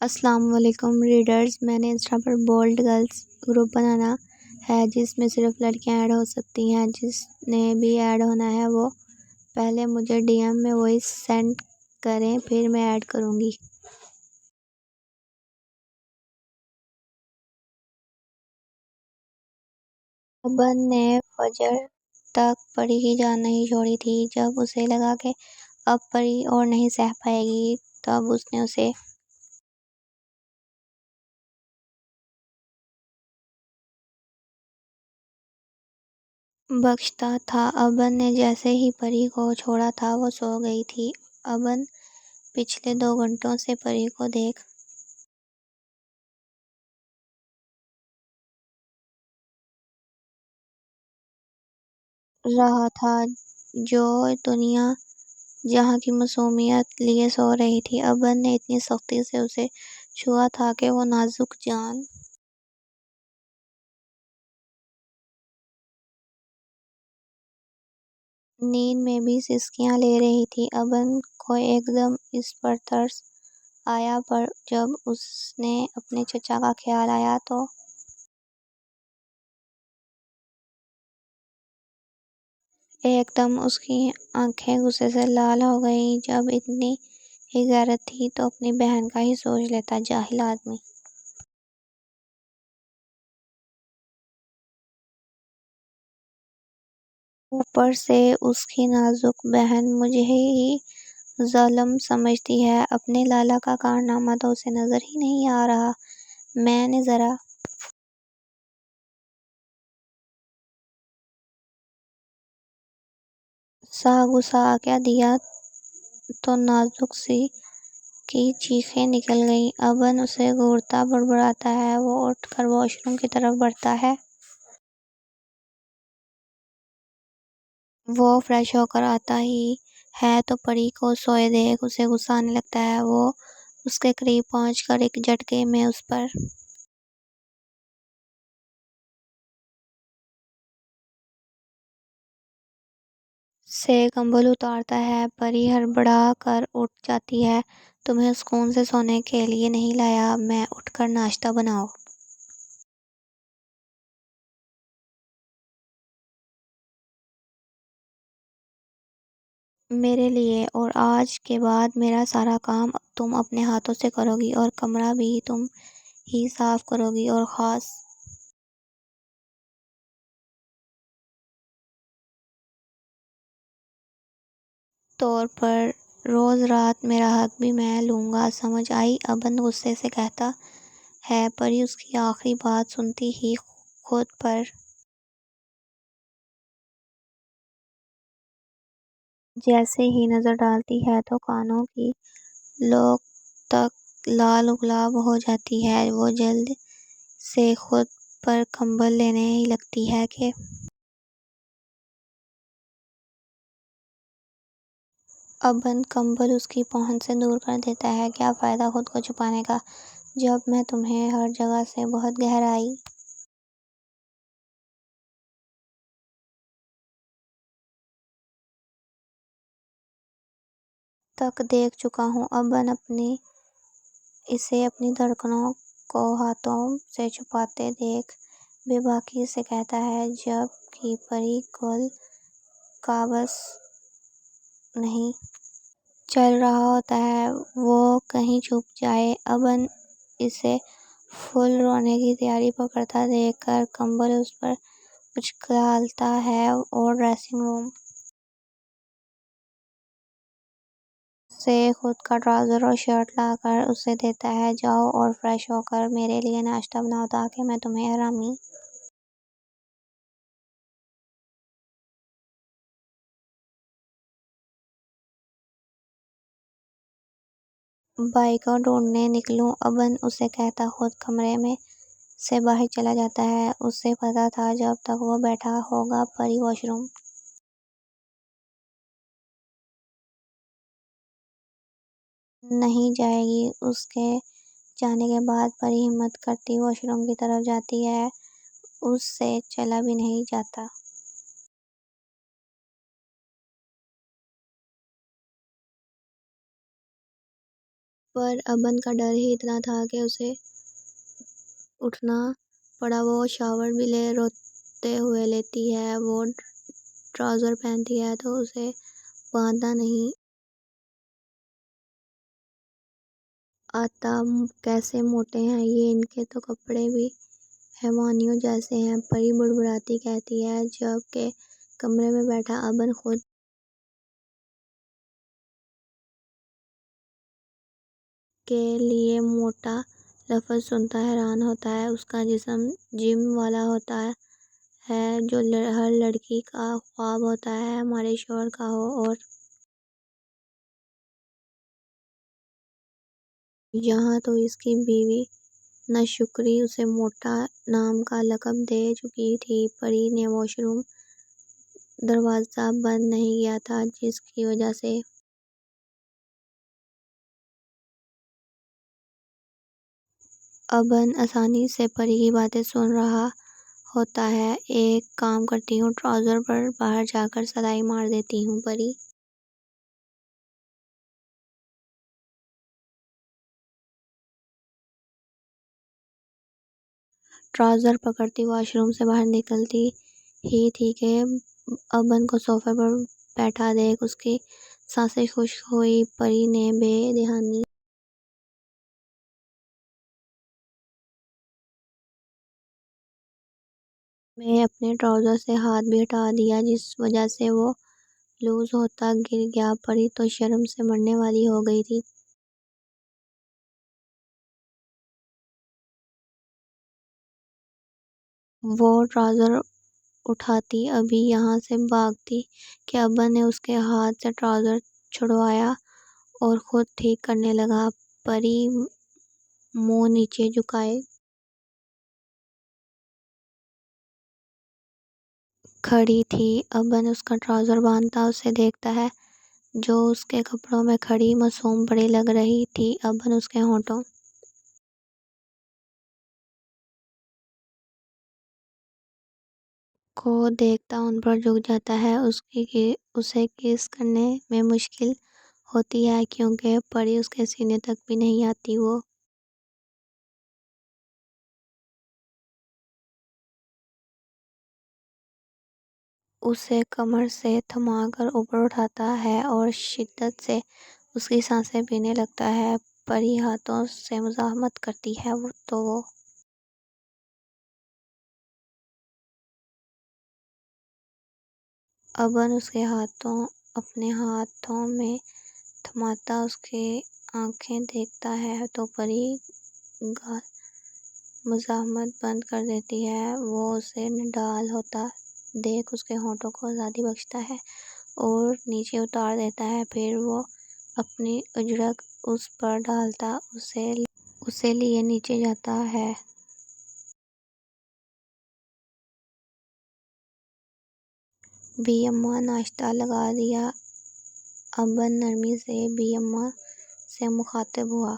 السلام علیکم ریڈرز، میں نے انسٹا پر بولڈ گرلز گروپ بنانا ہے جس میں صرف لڑکیاں ایڈ ہو سکتی ہیں۔ جس نے بھی ایڈ ہونا ہے وہ پہلے مجھے ڈی ایم میں وائس سینڈ کریں، پھر میں ایڈ کروں گی۔ ابن نے فجر تک پری کی جان نہیں چھوڑی تھی۔ جب اسے لگا کہ اب پری اور نہیں سہ پائے گی تب اس نے اسے بخشتا تھا۔ ابن نے جیسے ہی پری کو چھوڑا تھا وہ سو گئی تھی۔ ابن پچھلے 2 گھنٹوں سے پری کو دیکھ رہا تھا، جو دنیا جہاں کی معصومیت لیے سو رہی تھی۔ ابن نے اتنی سختی سے اسے چھوا تھا کہ وہ نازک جان نیند میں بھی سسکیاں لے رہی تھی۔ ابن کو ایک دم اس پر ترس آیا، پر جب اس نے اپنے چچا کا خیال آیا تو ایک دم اس کی آنکھیں غصے سے لال ہو گئیں۔ جب اتنی ہی غیرت تھی تو اپنی بہن کا ہی سوچ لیتا، جاہل آدمی۔ اوپر سے اس کی نازک بہن مجھے ہی ظالم سمجھتی ہے۔ اپنے لالا کا کارنامہ تو اسے نظر ہی نہیں آ رہا۔ میں نے ذرا سا گھسا کیا دیا تو نازک سی کی چیخیں نکل گئیں۔ ابن اسے گھورتا بڑبڑاتا ہے۔ وہ اٹھ کر واش روم کی طرف بڑھتا ہے۔ وہ فریش ہو کر آتا ہی ہے تو پری کو سوئے دیکھ اسے غصہ آنے لگتا ہے۔ وہ اس کے قریب پہنچ کر ایک جھٹکے میں اس پر سے کمبل اتارتا ہے۔ پری ہڑبڑا کر اٹھ جاتی ہے۔ تمہیں سکون سے سونے کے لیے نہیں لایا میں، اٹھ کر ناشتہ بناؤ۔ میرے لیے، اور آج کے بعد میرا سارا کام تم اپنے ہاتھوں سے کرو گی، اور کمرہ بھی تم ہی صاف کرو گی، اور خاص طور پر روز رات میرا حق بھی میں لوں گا، سمجھ آئی؟ ابن غصے سے کہتا ہے۔ پری اس کی آخری بات سنتی ہی خود پر جیسے ہی نظر ڈالتی ہے تو کانوں کی لوک تک لال گلاب ہو جاتی ہے۔ وہ جلد سے خود پر کمبل لینے ہی لگتی ہے کہ ابن کمبل اس کی پہنچ سے دور کر دیتا ہے۔ کیا فائدہ خود کو چھپانے کا، جب میں تمہیں ہر جگہ سے بہت گہرائی تک دیکھ چکا ہوں۔ ابن اسے اپنی دھڑکنوں کو ہاتھوں سے چھپاتے دیکھ بے باکی سے کہتا ہے، جب کہ پری گل قابض نہیں چل رہا ہوتا ہے، وہ کہیں چھپ جائے۔ ابن اسے فل رونے کی تیاری کرتا دیکھ کر کمبل اس پر اچھالتا ہے اور ڈریسنگ روم سے خود کا ٹراؤزر اور شرٹ لا کر اسے دیتا ہے۔ جاؤ اور فریش ہو کر میرے لیے ناشتہ بناؤ تاکہ میں تمہیں آرامی بائی کو ڈھونڈنے نکلوں۔ ابن اسے کہتا خود کمرے میں سے باہر چلا جاتا ہے۔ اسے پتا تھا جب تک وہ بیٹھا ہوگا پری واش روم نہیں جائے گی۔ اس کے جانے کے بعد پری ہمت کرتی واش روم کی طرف جاتی ہے۔ اس سے چلا بھی نہیں جاتا۔ پر ابن کا ڈر ہی اتنا تھا کہ اسے اٹھنا پڑا۔ وہ شاور بھی روتے ہوئے لیتی ہے۔ وہ ٹراؤزر پہنتی ہے تو اسے باندھنا نہیں آتا۔ کیسے موٹے ہیں یہ، ان کے تو کپڑے بھی حیوانیوں جیسے ہیں۔ پری بڑبڑاتی کہتی ہے، جب کہ کمرے میں بیٹھا ابن خود کے لیے موٹا لفظ سنتا حیران ہوتا ہے۔ اس کا جسم جم والا ہوتا ہے، جو ہر لڑکی کا خواب ہوتا ہے ہمارے شوہر کا ہو۔ اور یہاں تو اس کی بیوی ناشکری اسے موٹا نام کا لقب دے چکی تھی۔ پری نے واش روم دروازہ بند نہیں کیا تھا، جس کی وجہ سے ابن آسانی سے پری کی باتیں سن رہا ہوتا ہے۔ ایک کام کرتی ہوں، ٹراؤزر پر باہر جا کر سلائی مار دیتی ہوں۔ پری ٹراؤزر پکڑتی واش روم سے باہر نکلتی ہی تھی کہ ابن کو صوفے پر بیٹھا دیکھ اس کی سانسیں خشک ہوئیں۔ پری نے بے دھیانی میں اپنے ٹراؤزر سے ہاتھ بھی ہٹا دیا، جس وجہ سے وہ لوز ہوتا گر گیا۔ پری تو شرم سے مرنے والی ہو گئی تھی۔ وہ ٹراؤزر اٹھاتی ابھی یہاں سے بھاگتی کہ ابن نے اس کے ہاتھ سے ٹراؤزر چھڑوایا اور خود ٹھیک کرنے لگا۔ پری منہ نیچے جھکائے کھڑی تھی۔ ابن اس کا ٹراؤزر باندھتا اسے دیکھتا ہے، جو اس کے کپڑوں میں کھڑی معصوم پری لگ رہی تھی۔ ابن اس کے ہونٹوں کو دیکھتا ان پر جھک جاتا ہے۔ اسے کس کرنے میں مشکل ہوتی ہے کیونکہ پری اس کے سینے تک بھی نہیں آتی۔ وہ اسے کمر سے تھما کر اوپر اٹھاتا ہے اور شدت سے اس کی سانسیں پینے لگتا ہے۔ پری ہاتھوں سے مزاحمت کرتی ہے تو وہ ابن اس کے ہاتھوں اپنے ہاتھوں میں تھماتا اس کی آنکھیں دیکھتا ہے تو پری مزاحمت بند کر دیتی ہے۔ وہ اسے نڈال ہوتا دیکھ اس کے ہونٹوں کو آزادی بخشتا ہے اور نیچے اتار دیتا ہے۔ پھر وہ اپنی اجڑک اس پر ڈالتا اسے لیے نیچے جاتا ہے۔ بی اماں ناشتہ لگا دیا۔ ابن نرمی سے بی اماں سے مخاطب ہوا۔